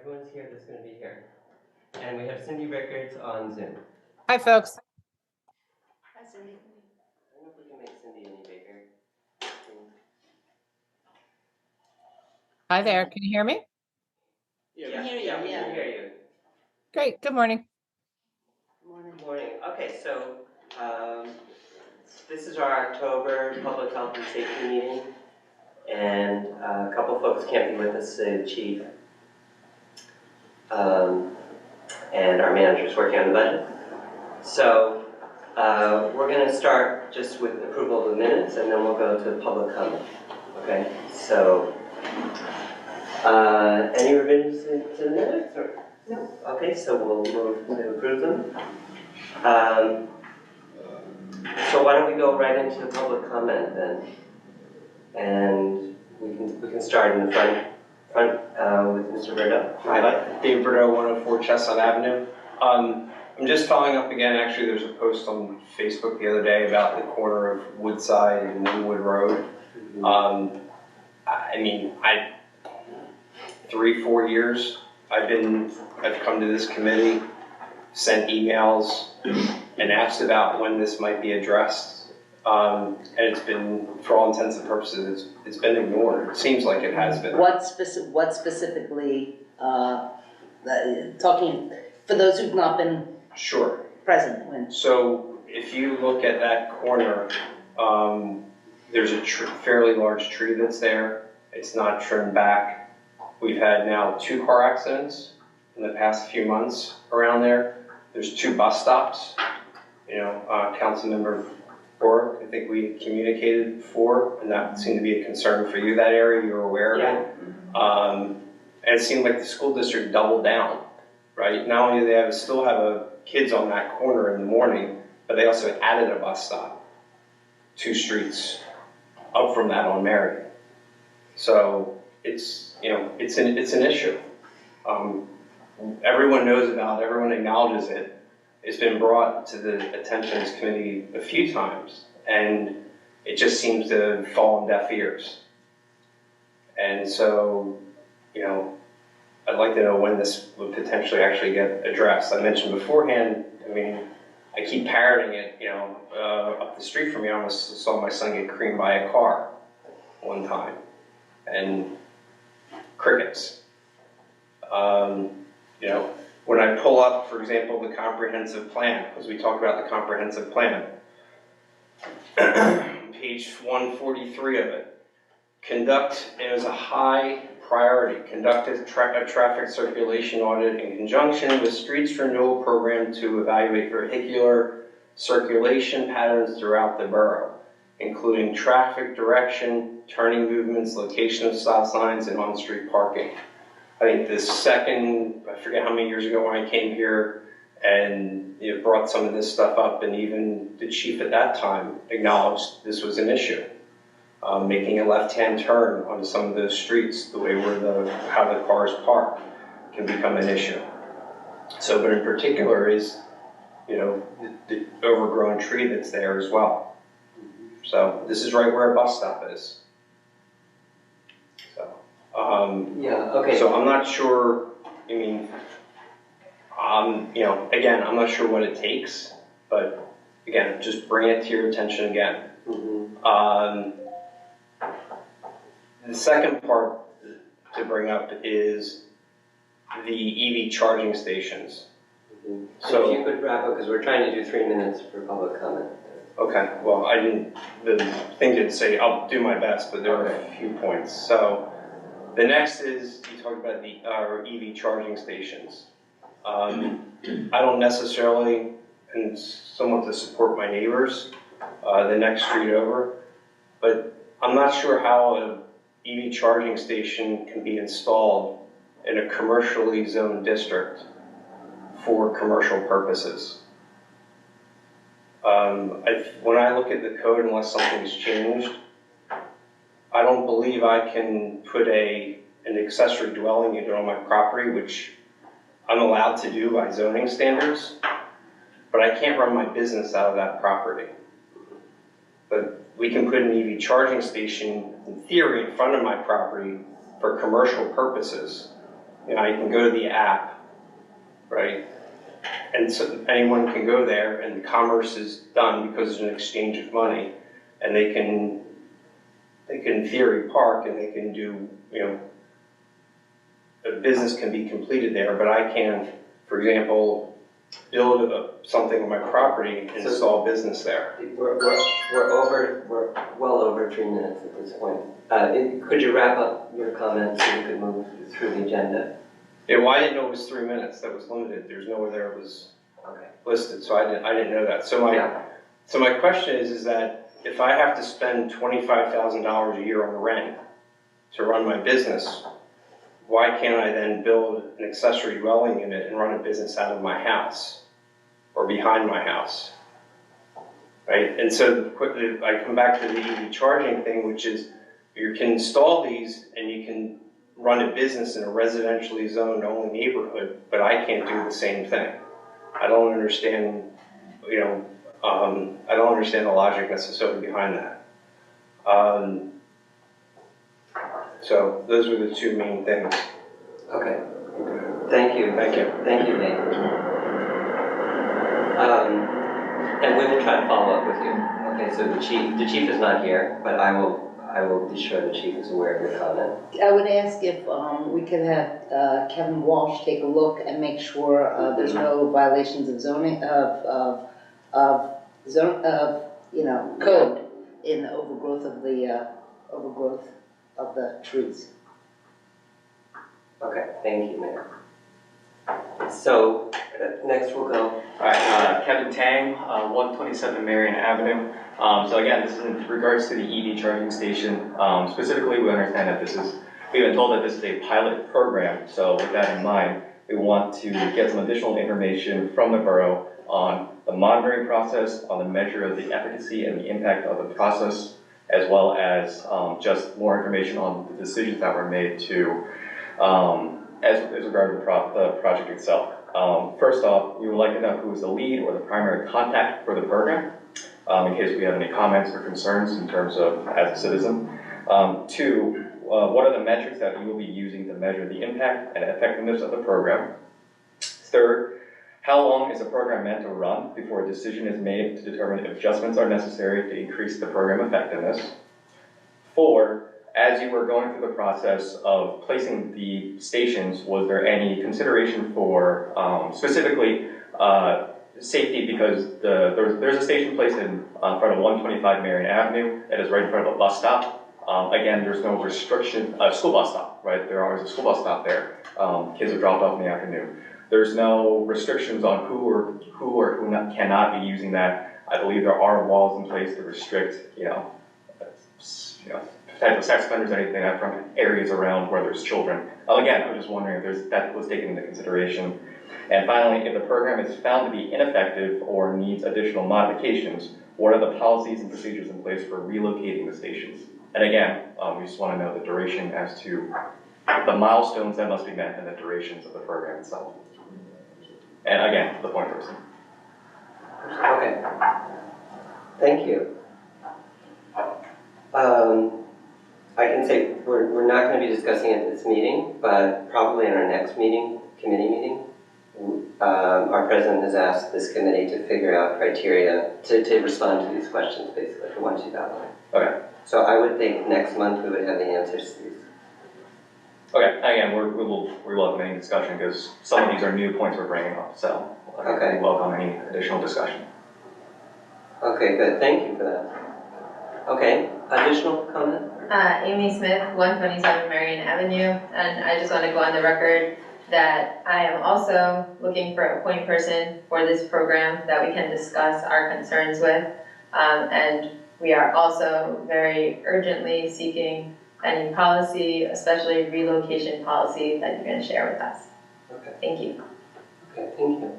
everyone's here that's going to be here. And we have Cindy Rickards on Zoom. Hi, folks. Hi, Cindy. I don't know if we can make Cindy any bigger. Hi there. Can you hear me? We can hear you, we yeah. can hear you. Great. Good morning. Morning. Good morning. Okay, so this is our October Public Health and Safety meeting. And a couple of folks can't be with us today, the chief. And our manager's working on the budget. So we're going to start just with approval of the minutes, and then we'll go to public comment. Okay, so any revisions to the minutes? Or? No. Okay, so we'll move to approve them. So why don't we go right into the public comment then? And we can start in the front with Mr. Berto. Hi, Dave Berto, 104 Chestnut Avenue. I'm just following up again. Actually, there's a post on Facebook the other day about the corner of Woodside and Linwood Road. I mean, 3-4 years I've come to this committee, sent emails, and asked about when this might be addressed. And it's been, for all intents and purposes, it's been ignored. It seems like it has been. What specifically, talking, for those who've not been Sure. present when? So if you look at that corner, there's a fairly large tree that's there. It's not trimmed back. We've had now 2 car accidents in the past few months around there. There's 2 bus stops. You know, Councilmember Bork, I think we communicated before, and that seemed to be a concern for you, that area. You're aware of it. And it seemed like the school district doubled down, right? Not only do they still have kids on that corner in the morning, but they also added a bus stop 2 streets up from that on Mary. So it's, you know, it's an issue. Everyone knows about it, everyone acknowledges it. It's been brought to the attention of this committee a few times, and it just seems to fall on deaf ears. And so, you know, I'd like to know when this would potentially actually get addressed. I mentioned beforehand, I mean, I keep parroting it, you know, up the street from me. I almost saw my son get creamed by a car one time, and crickets. You know, when I pull up, for example, the comprehensive plan, because we talked about the comprehensive plan, page 143 of it, it was a high priority, conduct a traffic circulation audit in conjunction with streets renewal program to evaluate vehicular circulation patterns throughout the borough, including traffic direction, turning movements, location of stop signs, and on-street parking. I think the second, I forget how many years ago when I came here and brought some of this stuff up, and even the chief at that time acknowledged this was an issue. Making a left-hand turn on some of those streets, the way where how the cars park, can become an issue. So, but in particular is, you know, the overgrown tree that's there as well. So this is right where a bus stop is. So, Yeah, okay. so I'm not sure, I mean, you know, again, I'm not sure what it takes, but again, just bring it to your attention again. The second part to bring up is the EV charging stations. So if you could wrap up, because we're trying to do 3 minutes for public comment. Okay, well, the thing didn't say I'll do my best, but there are a few points. So the next is, you talked about our EV charging stations. I don't necessarily, and somewhat to support my neighbors, the next street over, but I'm not sure how an EV charging station can be installed in a commercially zoned district for commercial purposes. When I look at the code, unless something's changed, I don't believe I can put an accessory dwelling unit on my property, which I'm allowed to do by zoning standards, but I can't run my business out of that property. But we can put an EV charging station, in theory, in front of my property for commercial purposes. You know, I can go to the app, right? And so anyone can go there and the commerce is done because there's an exchange of money, and they can in theory park and they can do, you know, a business can be completed there, but I can, for example, build something on my property and install business there. We're well over 3 minutes at this point. Could you wrap up your comments so we could move through the agenda? Yeah, well, I didn't know it was 3 minutes. That was limited. There's nowhere there it was Okay. listed, so I didn't know that. So my question is that if I have to spend $25,000 a year on rent to run my business, why can't I then build an accessory dwelling unit and run a business out of my house or behind my house? Right? And so quickly I come back to the EV charging thing, which is you can install these and you can run a business in a residentially zoned only neighborhood, but I can't do the same thing. I don't understand, you know, I don't understand the logic necessarily behind that. So those are the two main things. Okay. Thank you. Thank you. Thank you, Nate. And we will try to follow up with you. Okay, so the chief is not here, but I will be sure the chief is aware of your comment. I would ask if we could have Kevin Walsh take a look and make sure there's no violations of zoning, you know, code in the overgrowth of the trees. Okay, thank you, Mayor. So, next we'll go. All right, Kevin Tang, 127 Marion Avenue. So again, this is in regards to the EV charging station. Specifically, we understand that we've been told that this is a pilot program. So with that in mind, we want to get some additional information from the borough on the monitoring process, on the measure of the efficacy and the impact of the process, as well as just more information on the decisions that were made to, as regard to the project itself. First off, we would like to know who is the lead or the primary contact for the program, in case we have any comments or concerns in terms of as a citizen. Two, what are the metrics that you will be using to measure the impact and effectiveness of the program? Third, how long is the program meant to run before a decision is made to determine if adjustments are necessary to increase the program effectiveness? Four, as you were going through the process of placing the stations, was there any consideration for specifically safety? Because there's a station placed in front of 125 Marion Avenue. It is right in front of a bus stop. Again, there's no restriction, school bus stop, right? There always a school bus stop there. Kids are dropped off in the afternoon. There's no restrictions on who cannot be using that. I believe there are laws in place to restrict, type of sex offenders, anything from areas around where there's children. Again, I'm just wondering if that was taken into consideration. And finally, if the program is found to be ineffective or needs additional modifications, what are the policies and procedures in place for relocating the stations? And again, we just want to know the duration as to the milestones that must be met and the durations of the program itself. And again, the point person. Okay. Thank you. I can say we're not going to be discussing it at this meeting, but probably in our next meeting, committee meeting, our president has asked this committee to figure out criteria to respond to these questions, basically, the ones you've outlined. Okay. So I would think next month we would have the answers to these. Okay. Again, we welcome any discussion because some of these are new points we're bringing up. So Okay. we welcome any additional discussion. Okay, good. Thank you for that. Okay. Additional comment? Amy Smith, 127 Marion Avenue, and I just want to go on the record that I am also looking for a point person for this program that we can discuss our concerns with, and we are also very urgently seeking any policy, especially relocation policy, that you can share with us. Okay. Thank you. Okay, thank you.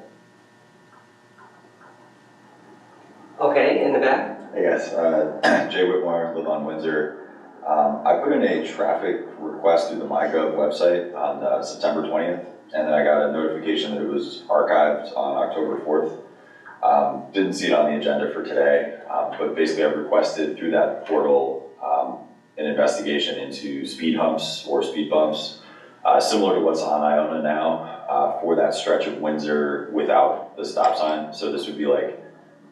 Okay, in the back? Hey guys, Jay Whitmore, live on Windsor. I put in a traffic request through the MyGov website on September 20th, and then I got a notification that it was archived on October 4th. Didn't see it on the agenda for today, but basically I've requested through that portal an investigation into speed humps or speed bumps similar to what's on Iona now, for that stretch of Windsor without the stop sign. So this would be like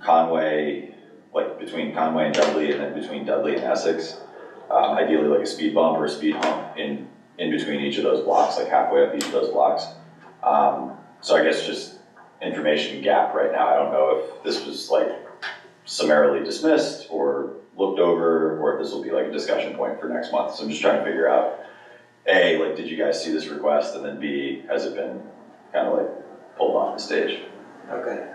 Conway, like between Conway and Dudley, and then between Dudley and Essex. Ideally like a speed bump or a speed hump in between each of those blocks, like halfway up each of those blocks. So I guess just information gap right now. I don't know if this was like summarily dismissed or looked over, or if this will be like a discussion point for next month. So I'm just trying to figure out, A, like, did you guys see this request? And then B, has it been kind of like pulled off the stage? Okay.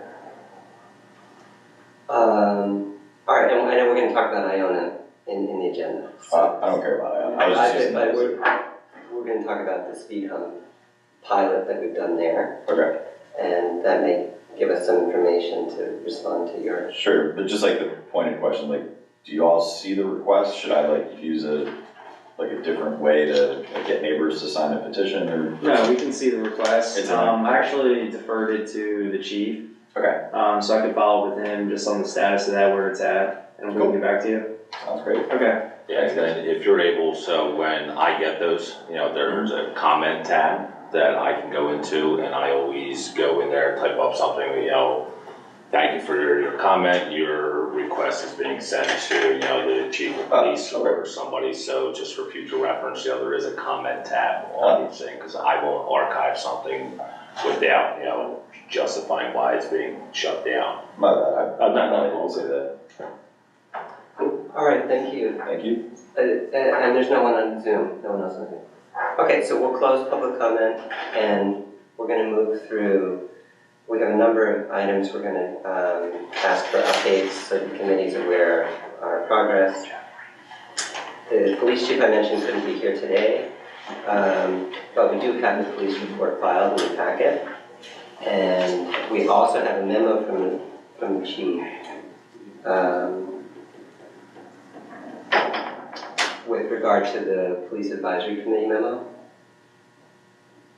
All right, and I know we're gonna talk about Iona in the agenda. I don't care about it. I was just using But that as we're gonna talk about the speed hump pilot that we've done there, okay, and that may give us some information to respond to your. sure. But just like the pointed question, like, do you all see the request? Should I like use a different way to like, get neighbors to sign a petition or? No, we can see the request. It's in I actually deferred it to the chief, Okay, so I could follow up with him just on the status of that, where it's at, and we'll get back to you. sounds great. Okay. Yeah, and then if you're able, so when I get those, there's a comment tab that I can go into, and I always go in there, type up something, thank you for your comment, your request is being sent to, the chief of police or somebody, so just for future reference, there is a comment tab on each thing, because I won't archive something without, justifying why it's being shut down. My bad. No, I'll say that. All right, thank you. Thank you. And there's no one on Zoom, no one else on Zoom. Okay, so we'll close public comment, and we're gonna move through. We have a number of items we're gonna ask for updates so the committee's aware of our progress. The police chief I mentioned couldn't be here today, but we do have the police report filed in the packet. And we also have a memo from the chief with regard to the police advisory committee memo.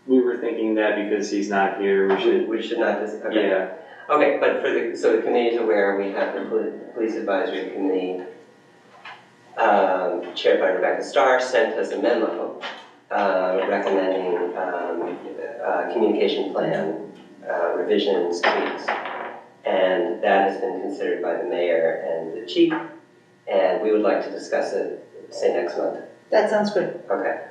We were thinking that because he's not here, We should not okay. Yeah. Okay, but so the committee is aware, we have the police advisory committee chaired by Rebecca Starr sent us a memo recommending communication plan revisions, tweaks, and that has been considered by the mayor and the chief, and we would like to discuss it, say, next month. That sounds good. Okay.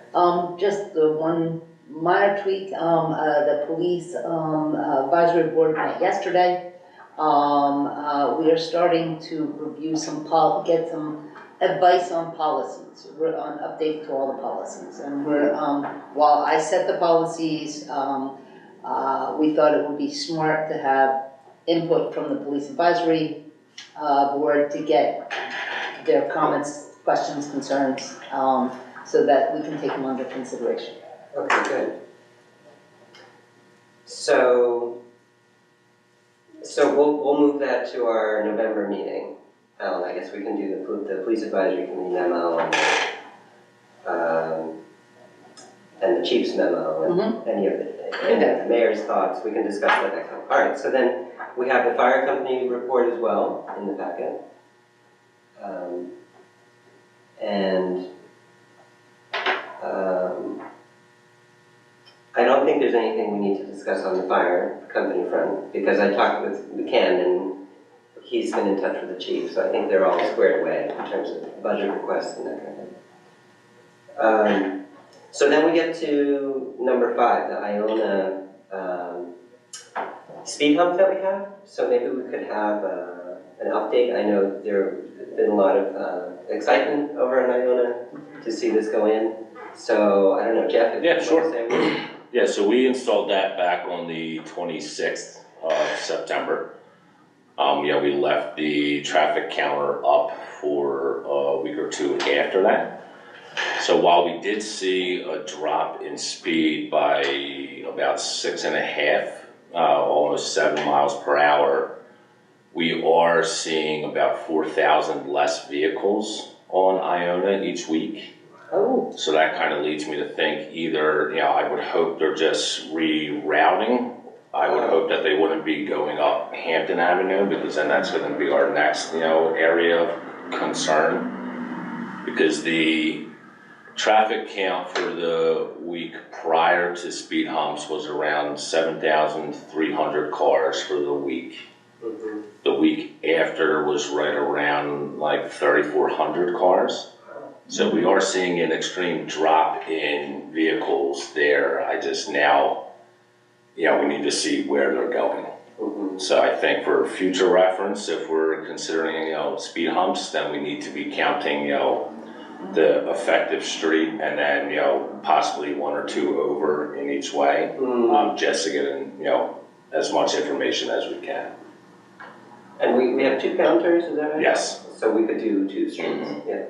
Just the one minor tweak, the police advisory board met yesterday. We are starting to review get some advice on policies, on update to all the policies. And we're, while I set the policies, we thought it would be smart to have input from the police advisory board to get their comments, questions, concerns, so that we can take them under consideration. Okay, good. So we'll move that to our November meeting. Alan, I guess we can do the police advisory committee memo and the chief's memo and any of the mayor's thoughts. We can discuss that next time. All right, so then we have the fire company report as well in the packet. I don't think there's anything we need to discuss on the fire company front, because I talked with Ken and he's been in touch with the chief, so I think they're all squared away in terms of budget requests and that kind of thing. So then we get to number 5, the Iona speed hump that we have. So maybe we could have an update. I know there's been a lot of excitement over in Iona to see this go in. So I don't know, Jeff, if Yeah, you sure. want to say a word. Yeah, so we installed that back on the 26th of September. We left the traffic counter up for a week or two after that. So while we did see a drop in speed by about 6.5, almost 7 miles per hour, we are seeing about 4,000 less vehicles on Iona each week. Oh. So that kind of leads me to think either, I would hope they're just rerouting. I would hope that they wouldn't be going up Hampton Avenue, because then that's going to be our next, area of concern. Because the traffic count for the week prior to speed humps was around 7,300 cars for the week. Mhm. The week after was right around like 3,400 cars. So we are seeing an extreme drop in vehicles there. I just now, we need to see where they're going. Mhm. So I think for future reference, if we're considering, speed humps, then we need to be counting, the effective street and then, possibly one or two over in each way, just to get in, as much information as we can. And we have 2 counters, is that right? Yes. So we could do 2 streets, yeah.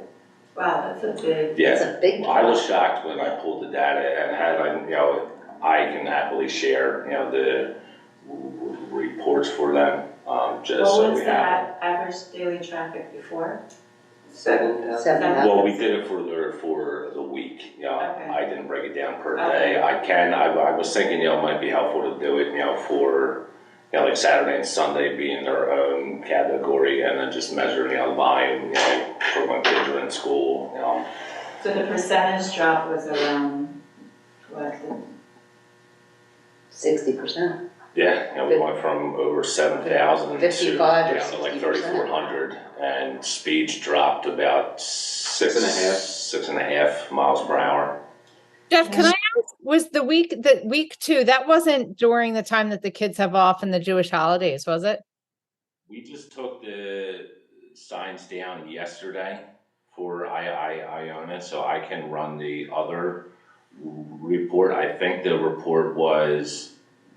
Wow, that's a big. Yeah. It's a big. I was shocked when I pulled the data and had, I can happily share, the reports for them, just so we have. Average daily traffic before? 7,000. 7,000. Well, we did it for the week, Okay. I didn't break it down per Okay. day. I was thinking, it might be helpful to do it, for, like Saturday and Sunday being their own category and then just measure, the volume, for when kids are in school, So the percentage drop was around, what? 60%. Yeah, we went from over 7,000 to 55 or down to like 60%. 3,400, and speeds dropped about 6.5 miles per hour. Jeff, can I ask, was the week 2, that wasn't during the time that the kids have off in the Jewish holidays, was it? We just took the signs down yesterday for Iona, so I can run the other report. I think the report was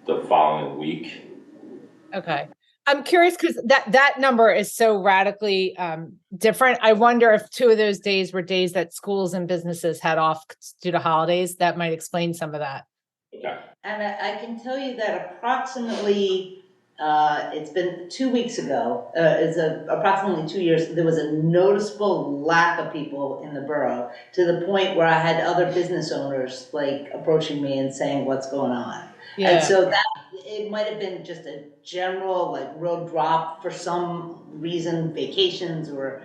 the following week. Okay. I'm curious because that number is so radically different. I wonder if 2 of those days were days that schools and businesses had off due to holidays. That might explain some of that. Okay. And I can tell you that approximately, it's been 2 weeks ago, approximately 2 years, there was a noticeable lack of people in the borough to the point where I had other business owners like approaching me and saying, what's going on? Yeah. And so that, it might have been just a general like road drop for some reason, vacations or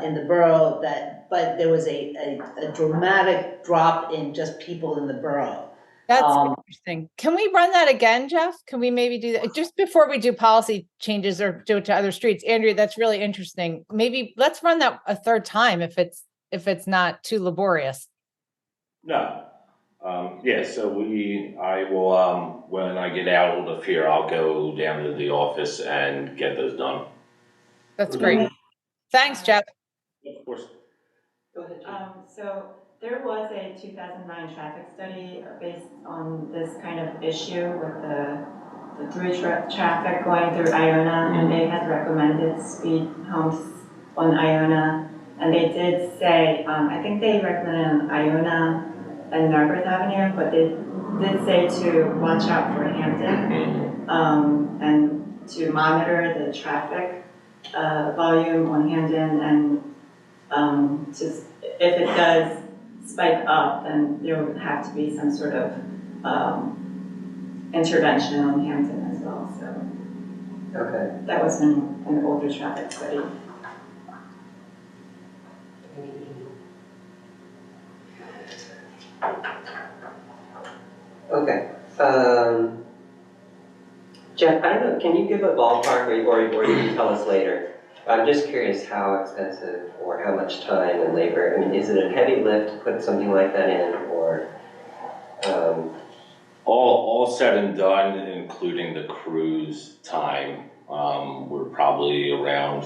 in the borough but there was a dramatic drop in just people in the borough. That's interesting. Can we run that again, Jeff? Can we maybe do that just before we do policy changes or do it to other streets? Andrea, that's really interesting. Maybe let's run that a third time if it's not too laborious. No. So I will, when I get out of here, I'll go down to the office and get those done. That's great. Thanks, Jeff. Of course. Go ahead, Jim. So there was a 2009 traffic study based on this kind of issue with the through traffic going through Iona, and they had recommended speed humps on Iona, and they did say, I think they recommended on Iona and Narberth Avenue, but they did say to watch out for Hampton, and to monitor the traffic volume on Hampton, and just if it does spike up, then there would have to be some sort of intervention on Hampton as well. So Okay. that was an older traffic study. Okay. Jeff, I don't know, can you give a ballpark or you can tell us later? I'm just curious how expensive or how much time and labor, I mean, is it a heavy lift to put something like that in or? All said and done, including the crew's time, we're probably around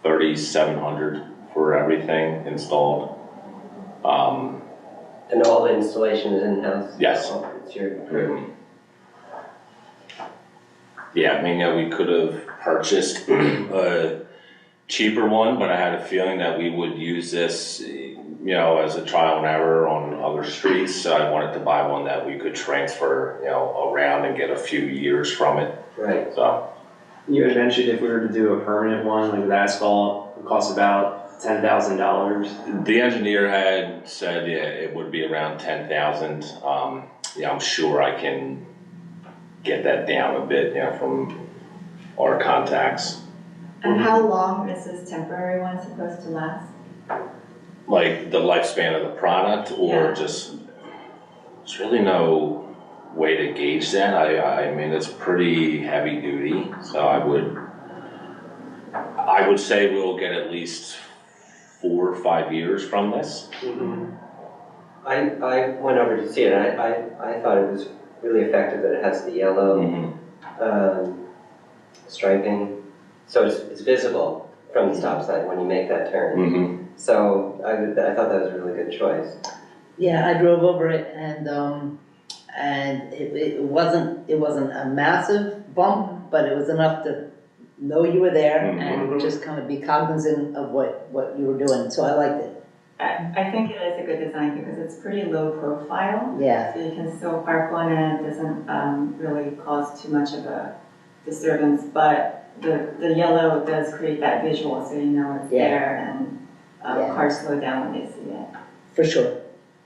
3,700 for everything installed. And all the installation is in-house? Yes. It's your crew? Yeah, I mean, we could have purchased a cheaper one, but I had a feeling that we would use this, as a trial and error on other streets. So I wanted to buy one that we could transfer, around and get a few years from it. Right. So. You had mentioned if we were to do a permanent one, like with asphalt, it would cost about $10,000. The engineer had said, it would be around 10,000. I'm sure I can get that down a bit, from our contacts. And how long is this temporary one supposed to last? like the lifespan of the product or just, there's really no way to gauge that. I mean, it's pretty heavy duty, so I would say we'll get at least 4 or 5 years from this. I went over to see it, I thought it was really effective that it has the yellow striping, so it's visible from the stop sign when you make that turn. So I thought that was a really good choice. Yeah, I drove over it and it wasn't a massive bump, but it was enough to know you were there and just kind of be cognizant of what you were doing, so I liked it. I think it is a good design because it's pretty low profile. Yeah. So you can still park on it, it doesn't really cause too much of a disturbance, but the yellow does create that visual, so you know it's there and cars slow down when they see it. For sure.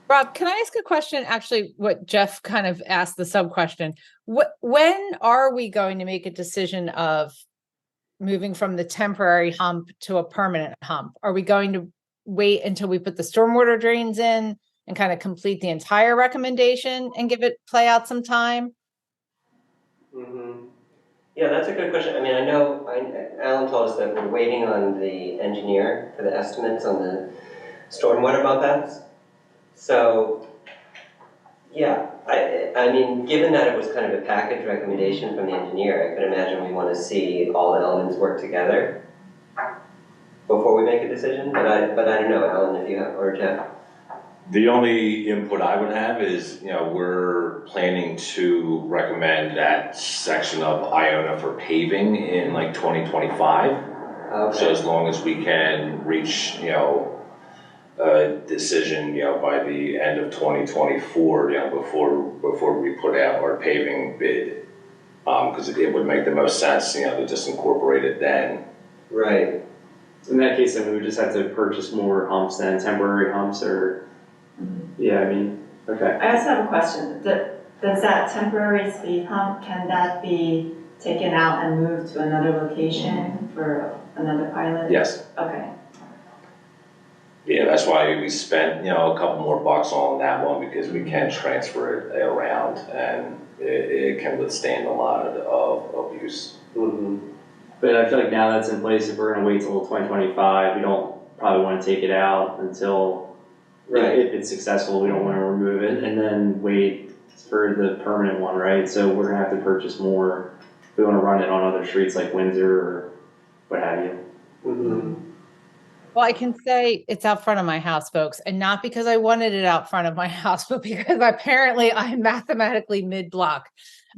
Rob, can I ask a question? Actually, what Jeff kind of asked the sub question. When are we going to make a decision of moving from the temporary hump to a permanent hump? Are we going to wait until we put the stormwater drains in and kind of complete the entire recommendation and give it play out some time? Yeah, that's a good question. I mean, I know Alan told us that we're waiting on the engineer for the estimates on the stormwater bump outs. So, yeah, I mean, given that it was kind of a package recommendation from the engineer, I could imagine we want to see all the elements work together before we make a decision. But I don't know, Alan, if you have, or Jeff. The only input I would have is, we're planning to recommend that section of Iona for paving in like 2025. Okay. So as long as we can reach, a decision, by the end of 2024, before we put out our paving bid, because it would make the most sense, to just incorporate it then. Right. In that case, then we would just have to purchase more humps then, temporary humps or, okay. I also have a question. Does that temporary speed hump, can that be taken out and moved to another location for another pilot? Yes. Okay. Yeah, that's why we spent, a couple more bucks on that one because we can transfer it around and it can withstand a lot of abuse. But I feel like now that's in place, if we're gonna wait till 2025, we don't probably wanna take it out until if it's successful, we don't wanna remove it and then wait for the permanent one, right? So we're gonna have to purchase more if we wanna run it on other streets like Windsor or what have you. Well, I can say it's out front of my house, folks, and not because I wanted it out front of my house, but because apparently I'm mathematically mid-block.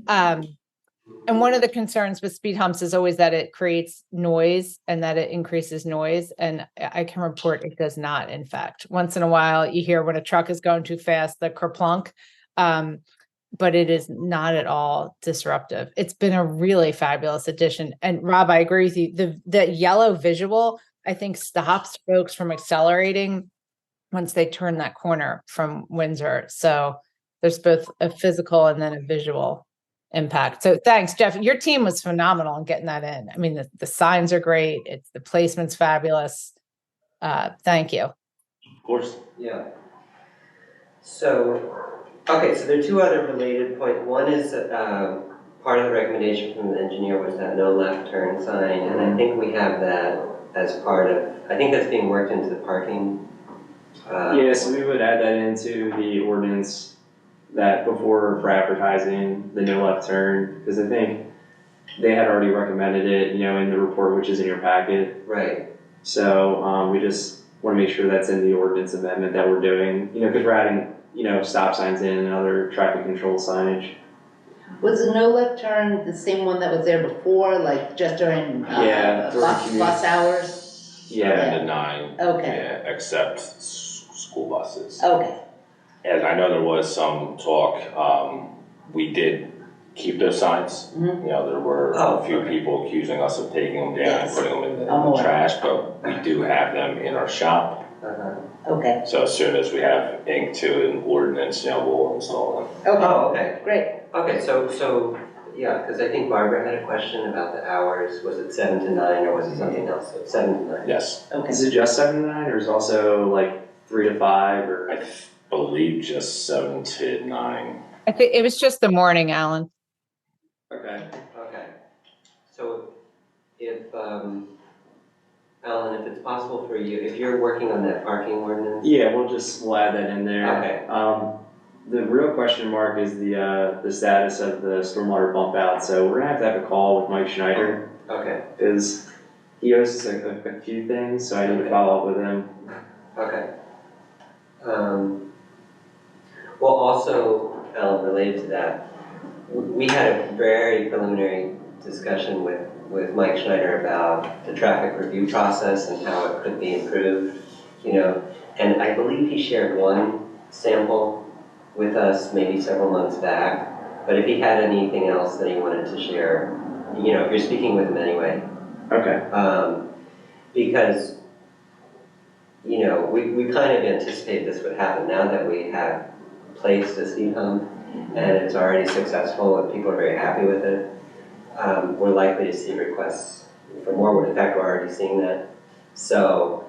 And one of the concerns with speed humps is always that it creates noise and that it increases noise. And I can report it does not, in fact. Once in a while, you hear when a truck is going too fast, the kerplunk, but it is not at all disruptive. It's been a really fabulous addition. And Rob, I agree with you. The yellow visual, I think, stops folks from accelerating once they turn that corner from Windsor. So there's both a physical and then a visual impact. So thanks, Jeff. Your team was phenomenal in getting that in. I mean, the signs are great. The placement's fabulous. Thank you. Of course. Yeah. So, okay, so there are two other related points. One is part of the recommendation from the engineer was that no left turn sign, and I think we have that as part of, I think that's being worked into the parking. So we would add that into the ordinance that before for advertising the no left turn, because I think they had already recommended it, in the report, which is in your packet. Right. So we just want to make sure that's in the ordinance amendment that we're doing, because we're adding, stop signs in and other traffic control signage. Was the no left turn the same one that was there before, like just during bus hours? 7 to 9. Okay. Yeah, except school buses. Okay. And I know there was some talk, we did keep those signs. There were a few people accusing us of taking them down and putting them in the trash, but we do have them in our shop. Okay. So as soon as we have ink to an ordinance, we'll install them. Okay. Oh, okay. Great. Okay, so yeah, because I think Barbara had a question about the hours. Was it 7 to 9 or was it something else? So it's 7 to 9. Yes. Okay. Is it just 7 to 9 or is it also like 3 to 5 or? I believe just 7 to 9. I think it was just the morning, Alan. Okay. Okay. So if, Alan, if it's possible for you, if you're working on that parking ordinance. Yeah, we'll add that in there. Okay. The real question mark is the status of the stormwater bump out. So we're gonna have a call with Mike Schneider Okay. because he owes us a few things, so I need to follow up with him. Okay. Well, also, Alan, related to that, we had a very preliminary discussion with Mike Schneider about the traffic review process and how it could be improved, you know, and I believe he shared one sample with us maybe several months back, but if he had anything else that he wanted to share, you know, if you're speaking with him anyway. Okay. Because, you know, we kind of anticipated this would happen now that we have placed a speed hump and it's already successful and people are very happy with it. We're likely to see requests for more. In fact, we're already seeing that. So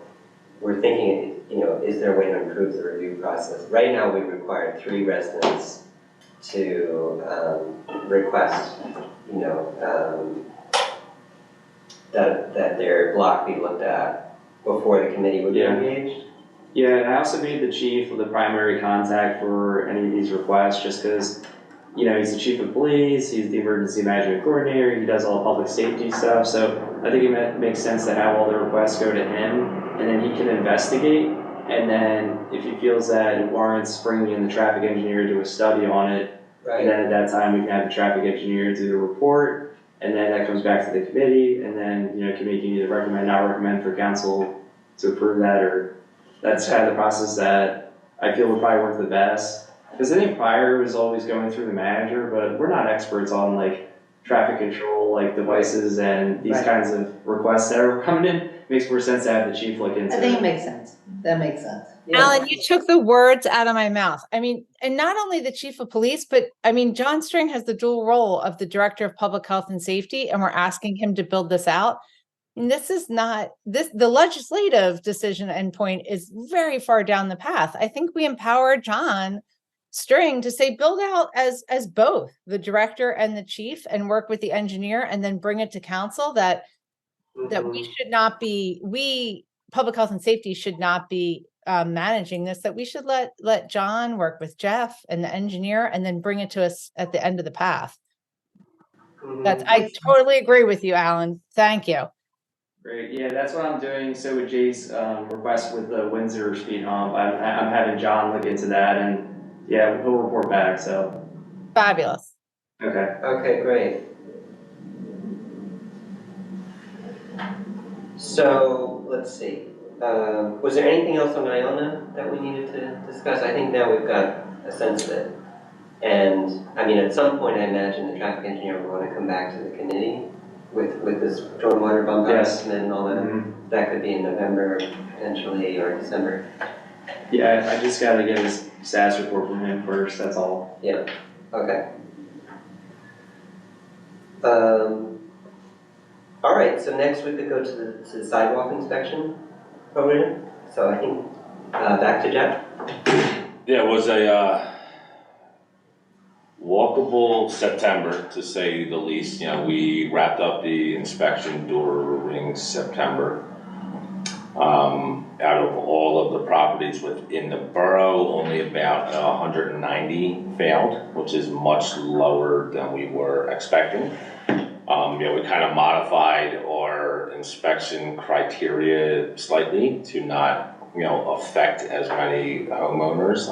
we're thinking, you know, is there a way to improve the review process? Right now, we require 3 residents to request, you know, that their block be looked at before the committee would be engaged. Yeah, and I also made the chief the primary contact for any of these requests, just because, you know, he's the chief of police, he's the emergency management coordinator, he does all the public safety stuff, so I think it makes sense to have all the requests go to him, and then he can investigate, and then if he feels that it warrants bringing in the traffic engineer to do a study on it, and then at that time we can have the traffic engineer do the report, and then that comes back to the committee, and then, you know, committee can either recommend, not recommend for council to approve that, or that's kind of the process that I feel would probably work the best. Because I think prior was always going through the manager, but we're not experts on like traffic control, like devices and these kinds of requests that are coming in. It makes more sense to have the chief look into it. I think it makes sense. That makes sense. Yeah. Alan, you took the words out of my mouth. I mean, and not only the chief of police, but I mean, John String has the dual role of the director of public health and safety, and we're asking him to build this out. And this is not the legislative decision endpoint is very far down the path. I think we empower John String to say build out as both the director and the chief and work with the engineer and then bring it to council that we should not be public health and safety should not be managing this, that we should let John work with Jeff and the engineer and then bring it to us at the end of the path. I totally agree with you, Alan. Thank you. Great, yeah, that's what I'm doing. So with Jay's request with the Windsor speed hump, I'm having John look into that, and yeah, he'll report back, so. Fabulous. Okay. Okay, great. So, let's see. Was there anything else on Iona that we needed to discuss? I think now we've got a sense of it. And, I mean, at some point, I imagine the traffic engineer will want to come back to the committee with this stormwater bump out estimate and all that. Mm-hmm. That could be in November, potentially, or December. Yeah, I just gotta get his status report from him first, that's all. Yeah, okay. All right, so next we could go to the sidewalk inspection program. So I think, back to Jeff. Yeah, it was a walkable September, to say the least. You know, we wrapped up the inspection during September. Out of all of the properties within the borough, only about 190 failed, which is much lower than we were expecting. You know, we kind of modified our inspection criteria slightly to not, you know, affect as many homeowners.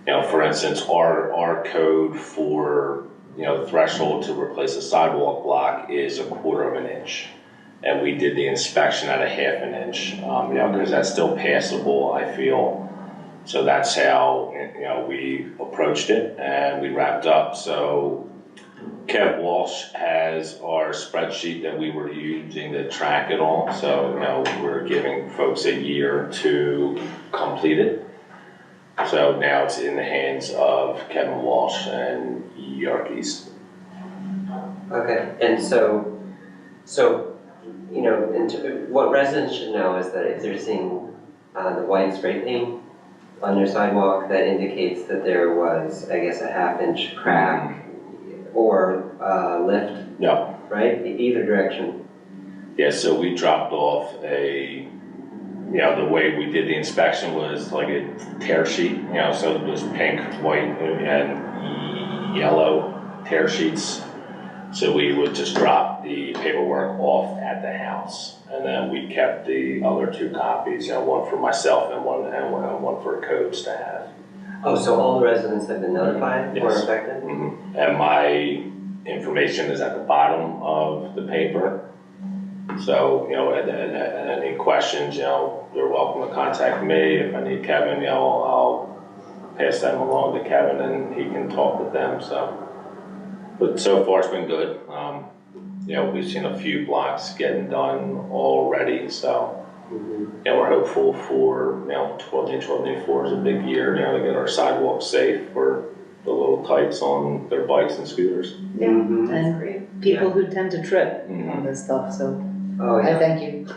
You know, for instance, our code for, you know, threshold to replace a sidewalk block is 1/4 of an inch. And we did the inspection at 1/2 an inch, you know, because that's still passable, I feel. So that's how, you know, we approached it and we wrapped up. So Kev Walsh has our spreadsheet that we were using to track it all. So, you know, we're giving folks a year to complete it. So now it's in the hands of Kevin Walsh and Yerkes. Okay, and so, you know, what residents should know is that if they're seeing the white spray paint on their sidewalk that indicates that there was, I guess, a half-inch crack or lift, Yeah. right? Either direction. Yeah, so we dropped off the way we did the inspection was like a tear sheet, so it was pink, white, and yellow tear sheets. So we would just drop the paperwork off at the house, and then we kept the other 2 copies, one for myself and one for codes to have. Oh, so all the residents have been notified or Yes. affected? Mhm. And my information is at the bottom of the paper. So, any questions, you're welcome to contact me. If I need Kevin, I'll pass them along to Kevin and he can talk with them, so. But so far it's been good. We've seen a few blocks getting done already, so. We're hopeful for, 2024 is a big year, to get our sidewalks safe for the little types on their bikes and scooters. Mhm. And great. people who tend to trip Mhm. on this stuff, so Oh, I yeah. thank you.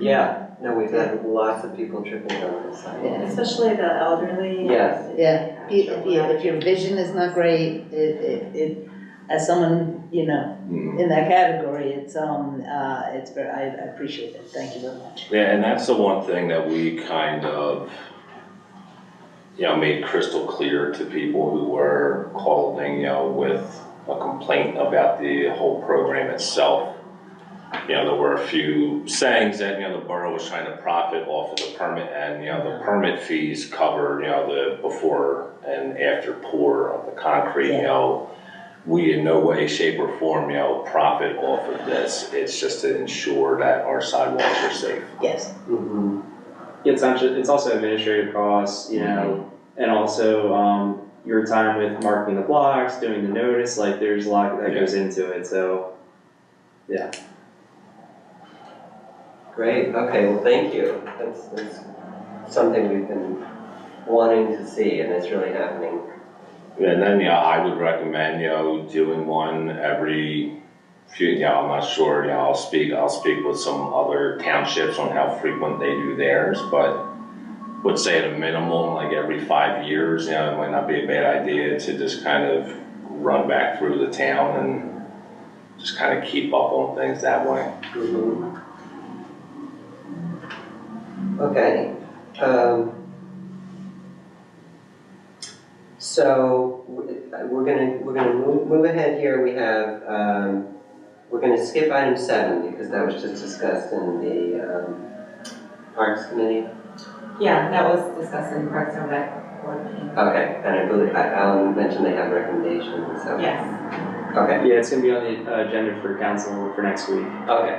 Yeah, no, we've had lots of people tripping on this side. Yeah. Especially the elderly. Yes. Yeah, if your vision is not great, it, as someone, Mhm. in that category, it's very, I appreciate it, thank you very much. Yeah, and that's the one thing that we kind of, made crystal clear to people who were calling, with a complaint about the whole program itself. There were a few sayings that, the borough was trying to profit off of the permit, and, the permit fees cover, the before and after pour of the concrete, we in no way, shape, or form, profit off of this. It's just to ensure that our sidewalks are safe. Yes. Mhm. It's also administrative costs, and also, your time with marking the blocks, doing the notice, like there's a lot that goes into it, so, yeah. Great, okay, well, thank you. That's something we've been wanting to see, and it's really happening. And then, I would recommend, doing one every few, I'm not sure, I'll speak with some other townships on how frequent they do theirs, but would say at a minimum, like every 5 years, it might not be a bad idea to just kind of run back through the town and just kind of keep up on things that way. Mhm. Okay. So we're gonna move ahead here. We have, we're gonna skip item 7 because that was just discussed in the Parks Committee. Yeah, that was discussed in Parks and Rec board meeting. Okay, and I believe Alan mentioned they have recommendations, so. Yes. Okay, Yeah, it's gonna be on the agenda for council for next week. okay.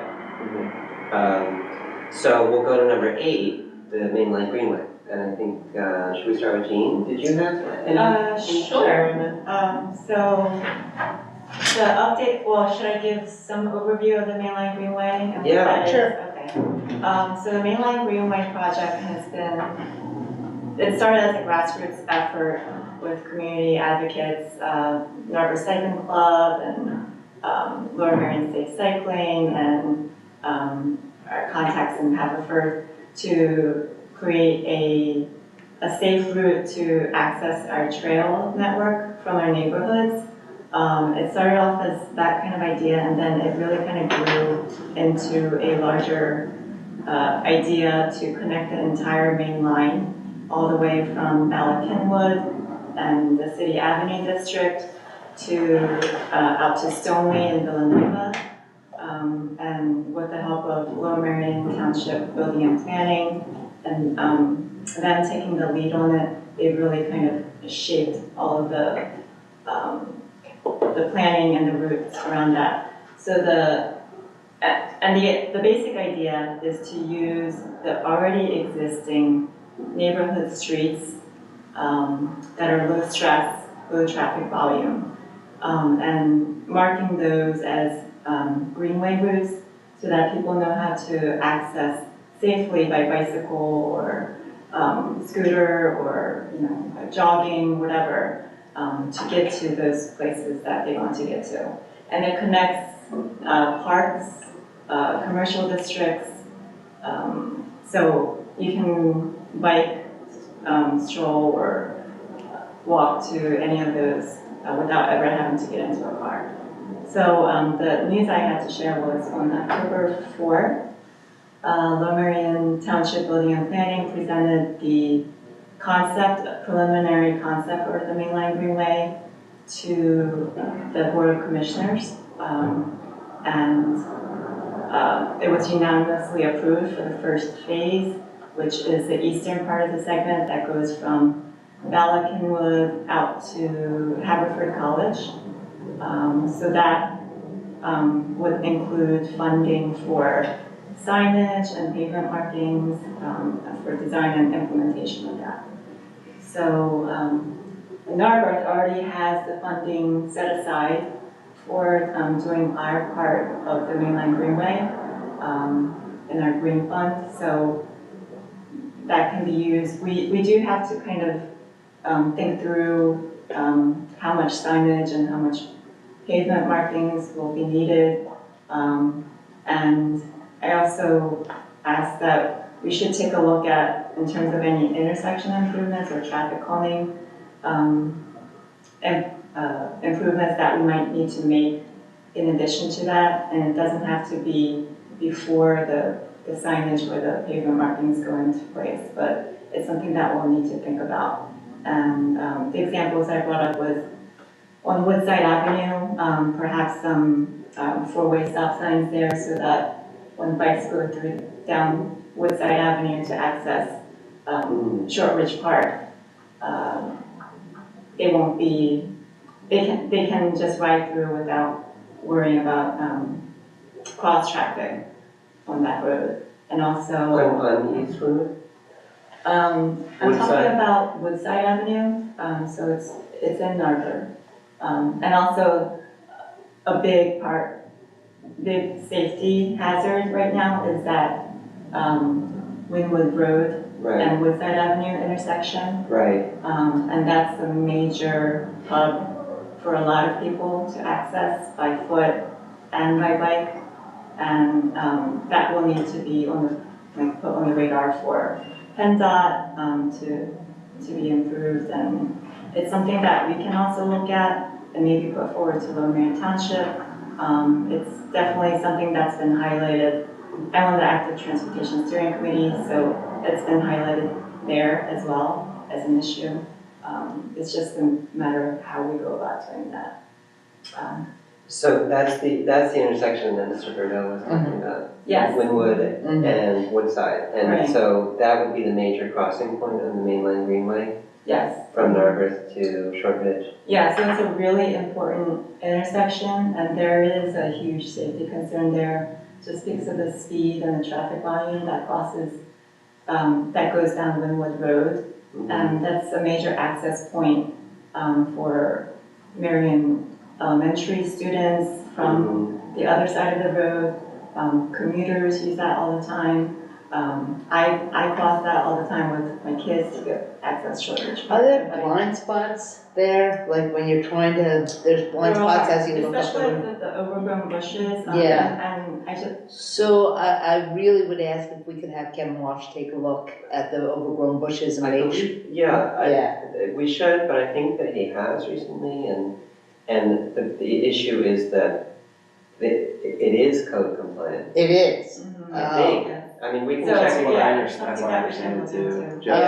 So we'll go to number 8, the Main Line Greenway. And I think, should we start with Jean? Did you have any? Sure. So the update, well, should I give some overview of the Mainline Greenway? and what Yeah, that is? sure. Okay. So the Mainline Greenway project has been, it started as a grassroots effort with community advocates, Narber Cycling Club and Lower Marion Safe Cycling and our contacts in Haverford to create a safe route to access our trail network from our neighborhoods. It started off as that kind of idea, and then it really kind of grew into a larger idea to connect the entire main line all the way from Malakinwood and the City Avenue district to out to Stoneleigh and Villanova. And with the help of Lower Marion Township Building and Planning, and them taking the lead on it, it really kind of shaped all of the planning and the routes around that. So the basic idea is to use the already existing neighborhood streets that are low stress, low traffic volume, and marking those as greenway routes so that people know how to access safely by bicycle or scooter or jogging, whatever, to get to those places that they want to get to. And it connects parks, commercial districts. So you can bike, stroll, or walk to any of those without ever having to get into a car. So the news I had to share was on October 4th, Lower Merion Township Building and Planning presented the preliminary concept for the Main Line Greenway to the Board of Commissioners. It was unanimously approved for the first phase, which is the eastern part of the segment that goes from Bala Kenwood out to Haverford College. So that would include funding for signage and pavement markings for design and implementation of that. So Narberth already has the funding set aside for doing our part of the Main Line Greenway in our green fund. So that can be used. We do have to kind of think through how much signage and how much pavement markings will be needed. And I also asked that we should take a look at, in terms of any intersection improvements or traffic calming improvements that we might need to make in addition to that. And it doesn't have to be before the signage or the pavement markings go into place, but it's something that we'll need to think about. And the examples I brought up was on Woodside Avenue, perhaps some four-way stop signs there so that when bikes go down Woodside Avenue to access Shortridge Park, they won't be, they can just ride through without worrying about cross traffic on that road. And also On East Road? I'm Woodside? talking about Woodside Avenue, so it's in Narberth. And also a big safety hazard right now is that Wynwood Road Right, and Woodside Avenue intersection. right. And that's a major hub for a lot of people to access by foot and by bike. And that will need to be put on the radar for PennDOT to be improved. And it's something that we can also look at and maybe put forward to Lower Merion Township. It's definitely something that's been highlighted. I'm on the Active Transportation Steering Committee, so it's been highlighted there as well as an issue. It's just a matter of how we go about doing that. So that's the intersection that Mr. Bordeaux was talking about. Yes. Wynwood and Woodside. And Right. so that would be the major crossing point on the Main Line Greenway Yes. from Narberth to Shortridge. Yeah, so it's a really important intersection, and there is a huge safety concern there just because of the speed and the traffic volume that crosses, that goes down Wynwood Road. And that's a major access point for Marion Elementary students from the other side of the road. Commuters use that all the time. I cross that all the time with my kids to get access Shortridge. Are there blind spots there? Like when you're trying to, there's blind spots as you look up the road? Especially with the overgrown bushes. Yeah. And I just, So I really would ask if we could have Kevin Walsh take a look at the overgrown bushes and I make sure. believe, we should, but I think that he has recently, and the issue is that it is code compliant. It is. I think. I mean, we can check. So, That's what yeah, I it's understand, that's something what I that we can understand look too. into. Jeff,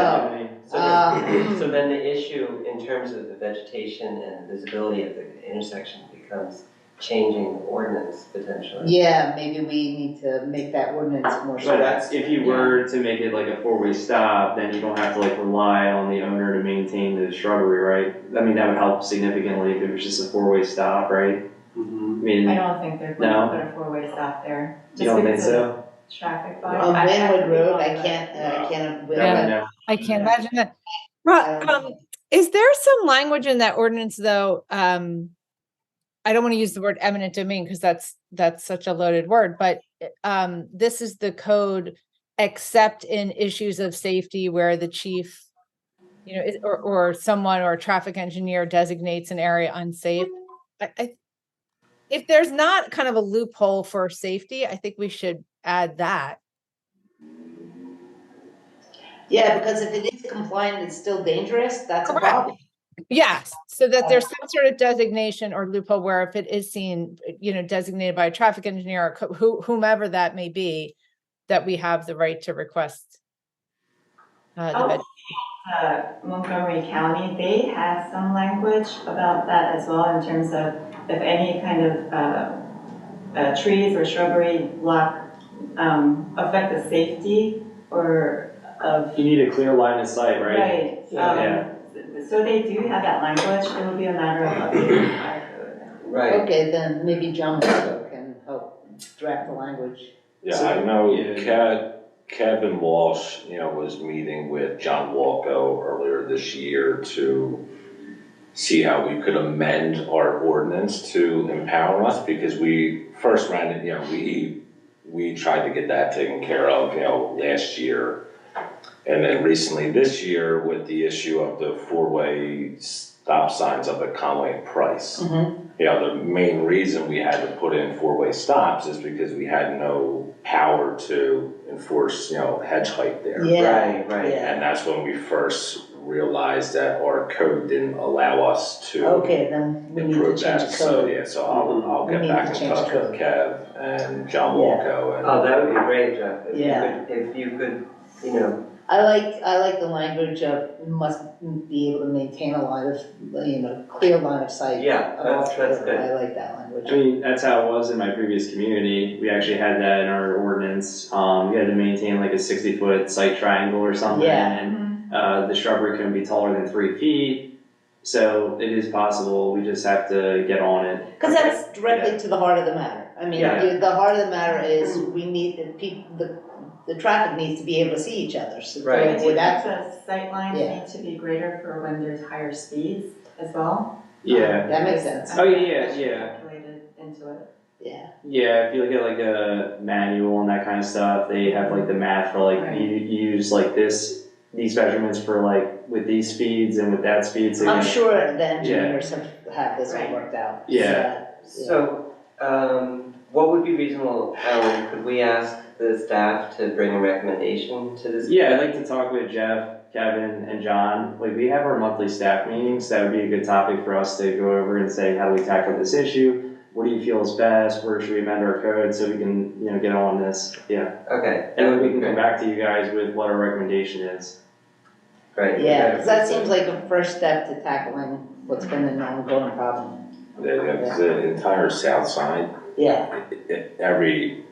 Oh. have any- So then the issue in terms of the vegetation and visibility of the intersection becomes changing ordinance potentially. Yeah, maybe we need to make that ordinance more But strict. if you were to make it like a four-way stop, then you don't have to like rely on the owner to maintain the shrubbery, right? I mean, that would help significantly if it was just a four-way stop, right? I mean, I don't think they're going No? to put a four-way stop there. you don't think Just because of so? traffic volume. On I Wynwood could be Road, wrong, I but- can't, Yeah, no. I can't imagine that. Rob, is there some language in that ordinance though? I don't want to use the word eminent domain because that's such a loaded word, but this is the code except in issues of safety where the chief, or someone or a traffic engineer designates an area unsafe. If there's not kind of a loophole for safety, I think we should add that. Yeah, because if it is compliant, it's still dangerous, that's a Correct. problem. Yes, so that there's some sort of designation or loophole where if it is seen, designated by a traffic engineer or whomever that may be, that we have the right to request. Montgomery County, they have some language about that as well in terms of if any kind of trees or shrubbery affect the safety or of. You need a clear line of sight, right? Right. Yeah. So they do have that language, it will be a matter of updating our code. Right. Okay, then maybe John Waldo can help draft the language. Yeah, I know Kevin Walsh, was meeting with John Walko earlier this year to see how we could amend our ordinance to empower us, because we first ran it, we tried to get that taken care of, last year. And then recently this year with the issue of the four-way stop signs up at Conway and Price. Mm-hmm. The main reason we had to put in four-way stops is because we had no power to enforce, hedge height there. Yeah. Right. Yeah. And that's when we first realized that our code didn't allow us to Okay, then we need to improve change that. the So, code. so I'll We get need back to in change the touch with code. Kev and John Yeah. Walko. And Oh, that would be great, Jeff. Yeah. If you could, I like the language of must be able to maintain a line of, clear line of sight. Yeah, that's good. I like that language. I mean, that's how it was in my previous community. We actually had that in our ordinance. You had to maintain like a 60-foot sight triangle or something. Yeah. And the shrubbery couldn't be taller than 3 feet. So it is possible, we just have to get on it. Because that's directly to the heart of the matter. I mean, Yeah. the heart of the matter is we need, the traffic needs to be able to see each other. So Right. I do think that's, the sight lines Yeah. need to be greater for when there's higher speeds as well. Yeah. that makes sense. Oh, yeah, That's yeah. calculated into it. Yeah. Yeah, if you look at like a manual and that kind of stuff, they have like the math for like, Right. you use like these measurements for like with these speeds and with that speed. So I'm sure the engineers have this all Right. worked out. Yeah. So, what would be reasonable, Alan, could we ask the staff to bring a recommendation to this? Yeah, I'd like to talk with Jeff, Kevin, and John. Like, we have our monthly staff meetings. That would be a good topic for us to go over and say, how do we tackle this issue? What do you feel is best? Where should we amend our code so we can, get on this? Yeah. Okay. And then we can come back to you guys with what our recommendation is. Right. Yeah, because that seems like a first step to tackling what's been an ongoing problem. the entire south side, Yeah. every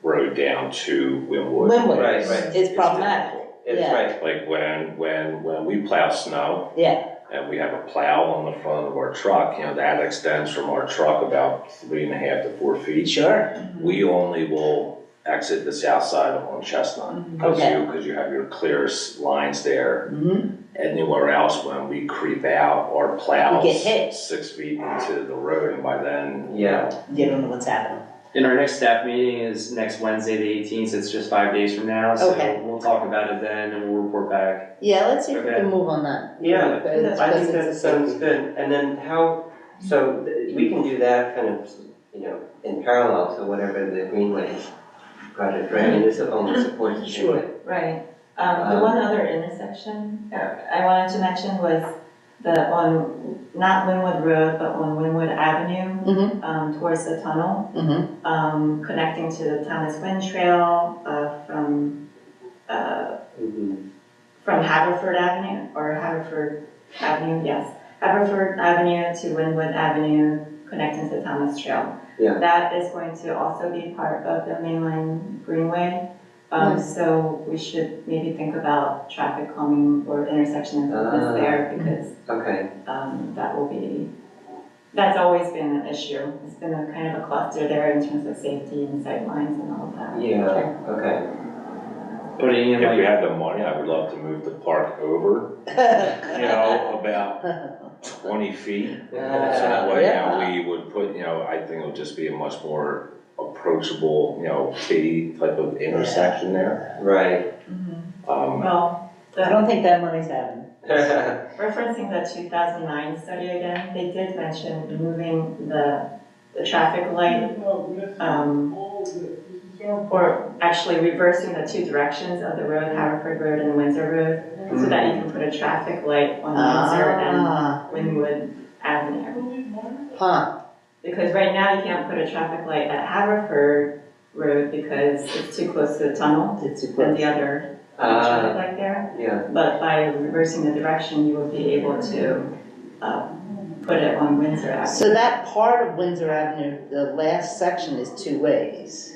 road down to Winwood. Winwood Right, is problematic. It's Yeah. right. Like when we plow snow Yeah. and we have a plow on the front of our truck, that extends from our truck about 3.5 to 4 feet. Sure. We only will exit the south side on Chestnut, because Okay. you have your clearest lines there. Mm-hmm. Anywhere else, when we creep out, our plows You get hit. 6 feet into the road, and by then, Yeah. You don't know what's happening. And our next staff meeting is next Wednesday, the 18th. It's just 5 days from now. So Okay. we'll talk about it then and we'll report back. Yeah, let's see if we Okay. can move on that. Yeah, Because I think that it's- sounds good. And then we can do that kind of, in parallel to whatever the Greenway project, right? I mean, this only supports the Sure. Greenway. Right. The one other intersection I wanted to mention was not Winwood Road, but on Winwood Avenue, Mhm. towards the tunnel, Mhm. connecting to the Thomas Wind Trail, from Haverford Avenue, or Haverford Avenue, yes. Haverford Avenue to Winwood Avenue, connecting to Thomas Trail. Yeah. That is going to also be part of the mainline Greenway. So we should maybe think about traffic calming or intersection improvements there, because Okay. that's always been an issue. It's been a kind of a cluster there in terms of safety and sight lines and all of that. Yeah, okay. Putting in if we like, had the money, I would love to move the park over, about 20 feet. So that way, we would put, I think it would just be a much more approachable, T type of intersection there. Right. Well, I don't think that money's happening. referencing the 2009 study again, they did mention moving the traffic light or actually reversing the two directions of the road, Haverford Road and Windsor Road, so that you can put a traffic light on Windsor and Wynwood Avenue. Huh, Because right now you can't put a traffic light at Haverford Road because it's too close to the tunnel it's too and close. the other traffic light there. Yeah, But by reversing the direction, you will be able to put it on Windsor Avenue. So that part of Windsor Avenue, the last section is two ways.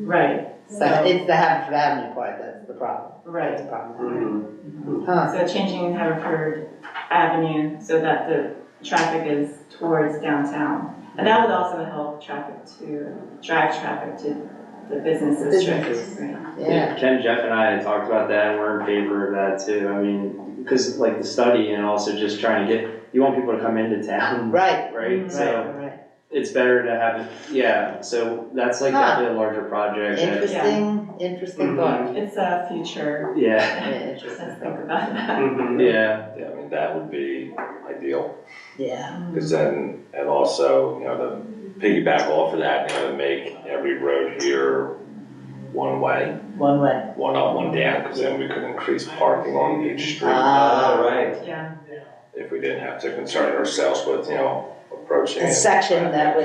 Right, So so, it's the Haverford Avenue part that's the problem. That's right. the problem. mhm. Huh, So changing Haverford Avenue so that the traffic is towards downtown. And that would also help drive traffic to the business district. Businesses. Right. yeah. Ken, Jeff and I had talked about that and we're in favor of that too. I mean, because like the study and also just trying to you want people to come into town. Right, Right, so right. it's better to have it, yeah, so that's like Huh. definitely a larger project. Interesting thought. It's a future, Yeah, Yeah, let's interesting. think about that. Mhm. yeah, Yeah, I mean, that would be ideal, Yeah, because then, and also, you know, to piggyback off of that, you know, to make every road here one way, one way. one up, one down, because then we could increase parking on each street. All right. Yeah, If we didn't have to concern ourselves with, you know, approaching. A section that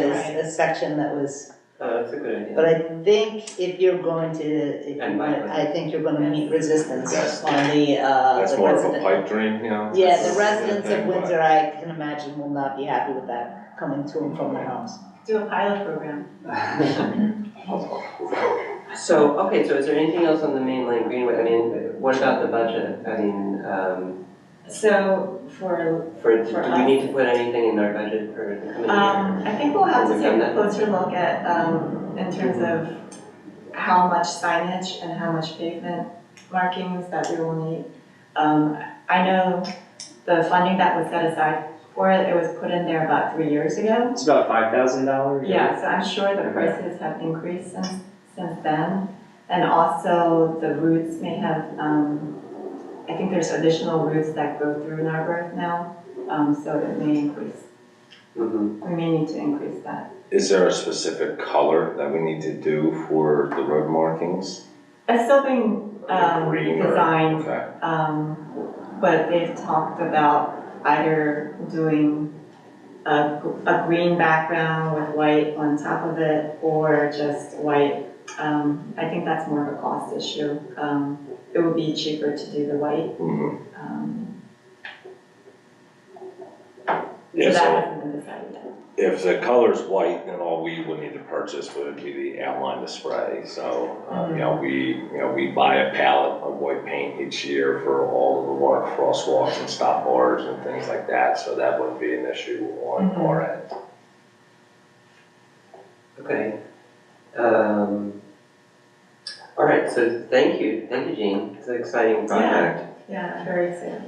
was, That's a good idea. but I think if you're going to, And bike lanes. I think you're gonna meet resistance That's- on the That's the more of a resident. pipe dream, you know? Yeah, That's the residents of thing, but- Windsor, I can imagine, will not be happy with that coming to and from their homes. do a pilot program. So, okay, so is there anything else on the mainland Greenway? I mean, what about the budget? I mean, So do we need to put anything in our budget for the coming year? I think we'll have to We've take done a that. closer look at, in terms of how much signage and how much pavement markings that we will need. I know the funding that was set aside for it, it was put in there about 3 years ago. it's about $5,000. Yeah, so I'm sure the prices have increased since then. And also the routes may have, I think there's additional routes that go through Narberth now, so it may increase. Mhm. We may need to increase that. Is there a specific color that we need to do for the road markings? It's still being Green or- designed, Okay. but they've talked about either doing a green background with white on top of it, or just white. I think that's more of a cost issue. It would be cheaper to do the white. Mhm. So Yeah, that so hasn't been decided yet. if the color's white, then all we would need to purchase would be the outline display. So, we buy a pallet of white paint each year for all of the water crosswalks and stop bars and things like that, so that wouldn't be an issue on our end. Okay. All right, so thank you, Jean. It's an exciting project. Yeah, very exciting.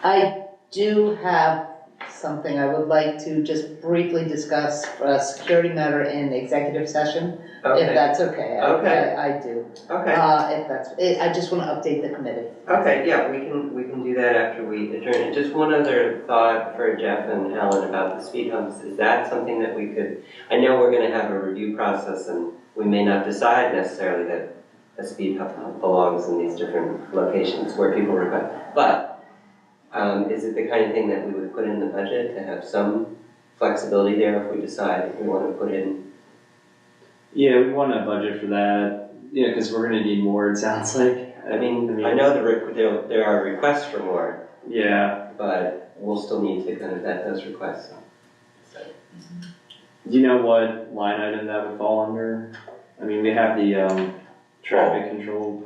I do have something I would like to just briefly discuss, a security matter in executive session, if Okay, that's okay. Okay. I do. okay, If that's, I just want to update the committee. okay, yeah, we can do that after we adjourn. And just one other thought for Jeff and Ellen about the speed humps. Is that something that we could, I know we're gonna have a review process and we may not decide necessarily that a speed hump belongs in these different locations where people request, but is it the kind of thing that we would put in the budget to have some flexibility there if we decide if we want to put in? Yeah, we want a budget for that, because we're gonna need more, it sounds like. I mean, I know there are requests for more, Yeah, but we'll still need to kind of vet those requests. So, do you know what line item that would fall under? I mean, we have the, traffic control.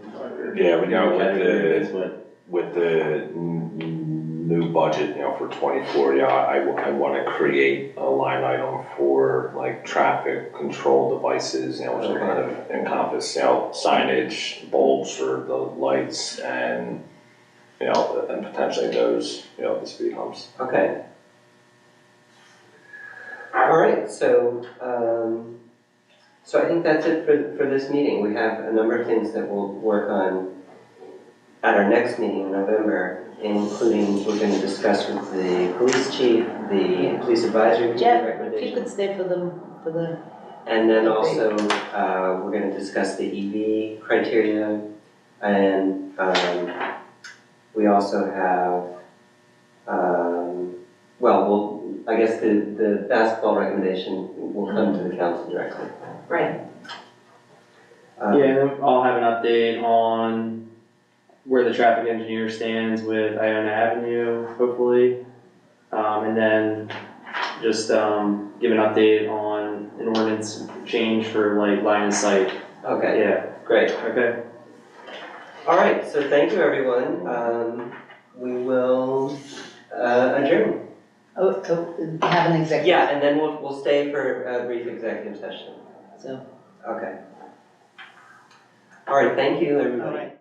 Yeah, we know categories, but with the new budget, for 24, I want to create a line item for like traffic control devices, which will kind of encompass, signage, bulbs for the lights, and and potentially those, the speed humps. Okay. All right, so I think that's it for this meeting. We have a number of things that we'll work on at our next meeting in November, including we're going to discuss with the police chief, the police advisory committee Jeff, if you recommendation. could stay for the And then also, we're gonna discuss the EV criteria, and, we also have, I guess the basketball recommendation will come to the council directly. Right. Um, Yeah, and then I'll have an update on where the traffic engineer stands with Iona Avenue, hopefully. And then just, give an update on an ordinance change for like line of sight. Okay, Yeah, great. okay. All right, so thank you, everyone. We will adjourn. Have an executive. Yeah, and then we'll stay for a brief executive session. So. Okay. All right, thank you, everybody. All right.